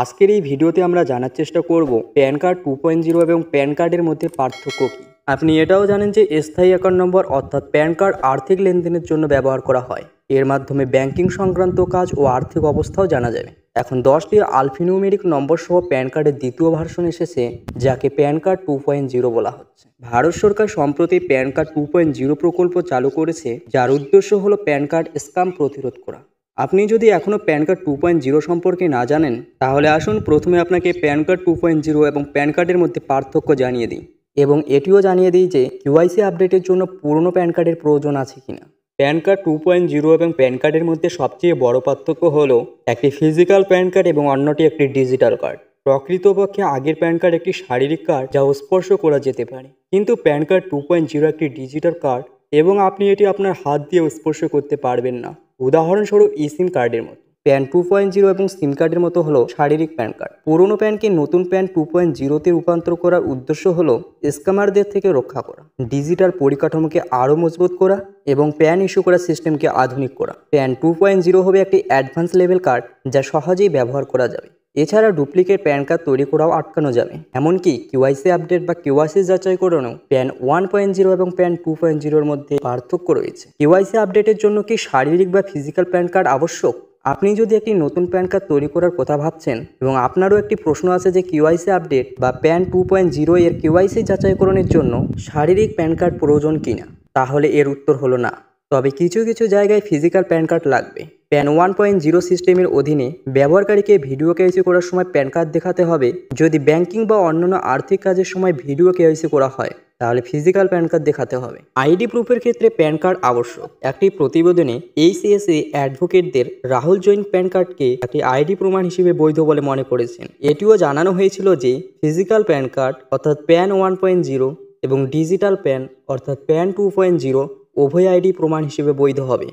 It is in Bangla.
আজকের এই ভিডিওতে আমরা জানার চেষ্টা করব প্যান কার্ড 2.0 এবং প্যান কার্ডের মধ্যে পার্থক্য কী। আপনি এটাও জানেন যে স্থায়ী অ্যাকাউন্ট নম্বর অর্থাৎ প্যান কার্ড আর্থিক লেনদেনের জন্য ব্যবহার করা হয়। এর মাধ্যমে ব্যাংকিং সংক্রান্ত কাজ ও আর্থিক অবস্থাও জানা যাবে। এখন 10টি আলফিনিউমেরিক নম্বর সহ প্যান কার্ডের দ্বিতীয় ভার্সন এসেছে, যাকে প্যান কার্ড 2.0 বলা হচ্ছে। ভারত সরকার সম্প্রতি প্যান কার্ড 2.0 প্রকল্প চালু করেছে, যার উদ্দেশ্য হলো প্যান কার্ড স্ক্যাম প্রতিরোধ করা। আপনি যদি এখনও প্যান কার্ড 2.0 সম্পর্কে না জানেন, তাহলে আসুন প্রথমে আপনাকে প্যান কার্ড 2.0 এবং প্যান কার্ডের মধ্যে পার্থক্য জানিয়ে দিই এবং এটিও জানিয়ে দিই যে কিউআইসি আপডেটের জন্য পুরনো প্যান কার্ডের প্রয়োজন আছে কিনা। প্যান কার্ড 2.0 এবং প্যান কার্ডের মধ্যে সবচেয়ে বড় পার্থক্য হলো একটি ফিজিক্যাল প্যান কার্ড এবং অন্যটি একটি ডিজিটাল কার্ড। প্রকৃতপক্ষে আগের প্যান কার্ড একটি শারীরিক কার্ড যা স্পর্শ করা যেতে পারে, কিন্তু প্যান কার্ড 2.0 একটি ডিজিটাল কার্ড এবং আপনি এটি আপনার হাত দিয়ে স্পর্শ করতে পারবেন না। উদাহরণস্বরূপ সিম কার্ডের মতো। প্যান 2.0 এবং সিম কার্ডের মতো হলো শারীরিক প্যান কার্ড। পুরনো প্যানকে নতুন প্যান 2.0-তে রূপান্তর করার উদ্দেশ্য হলো স্ক্যামারদের থেকে রক্ষা করা, ডিজিটাল পরিকাঠামোকে আরও মজবুত করা এবং প্যান ইস্যু করার সিস্টেমকে আধুনিক করা। প্যান 2.0 হবে একটি অ্যাডভান্স লেভেল কার্ড যা সহজেই ব্যবহার করা যাবে। এছাড়া ডুপ্লিকেট প্যান কার্ড তৈরি করাও আটকানো যাবে। এমনকি কিউআইসি আপডেট বা কিউআইসি যাচাই করানো প্যান 1.0 এবং প্যান 2.0-এর মধ্যে পার্থক্য রয়েছে। কিউআইসি আপডেটের জন্য কি শারীরিক বা ফিজিক্যাল প্যান কার্ড আবশ্যক? আপনি যদি একটি নতুন প্যান কার্ড তৈরি করার কথা ভাবছেন এবং আপনারও একটি প্রশ্ন আছে যে কিউআইসি আপডেট বা প্যান 2.0 এর কিউআইসি যাচাইকরণের জন্য শারীরিক প্যান কার্ড প্রয়োজন কিনা, তাহলে এর উত্তর হলো না। তবে কিছু কিছু জায়গায় ফিজিক্যাল প্যান কার্ড লাগবে। প্যান 1.0 সিস্টেমের অধীনে ব্যবহারকারীকে ভিডিও কেওয়াইসি করার সময় প্যান কার্ড দেখাতে হবে। যদি ব্যাংকিং বা অন্যান্য আর্থিক কাজের সময় ভিডিও কেওয়াইসি করা হয়, তাহলে ফিজিক্যাল প্যান কার্ড দেখাতে হবে। আইডি প্রুফের ক্ষেত্রে প্যান কার্ড আবশ্যক। একটি প্রতিবেদনে এইচএসএ অ্যাডভোকেটদের রাহুল জৈন প্যান কার্ডকে একটি আইডি প্রমাণ হিসেবে বৈধ বলে মনে করেছেন। এটিও জানানো হয়েছিল যে ফিজিক্যাল প্যান কার্ড অর্থাৎ প্যান 1.0 এবং ডিজিটাল প্যান অর্থাৎ প্যান 2.0 উভয় আইডি প্রমাণ হিসেবে বৈধ হবে।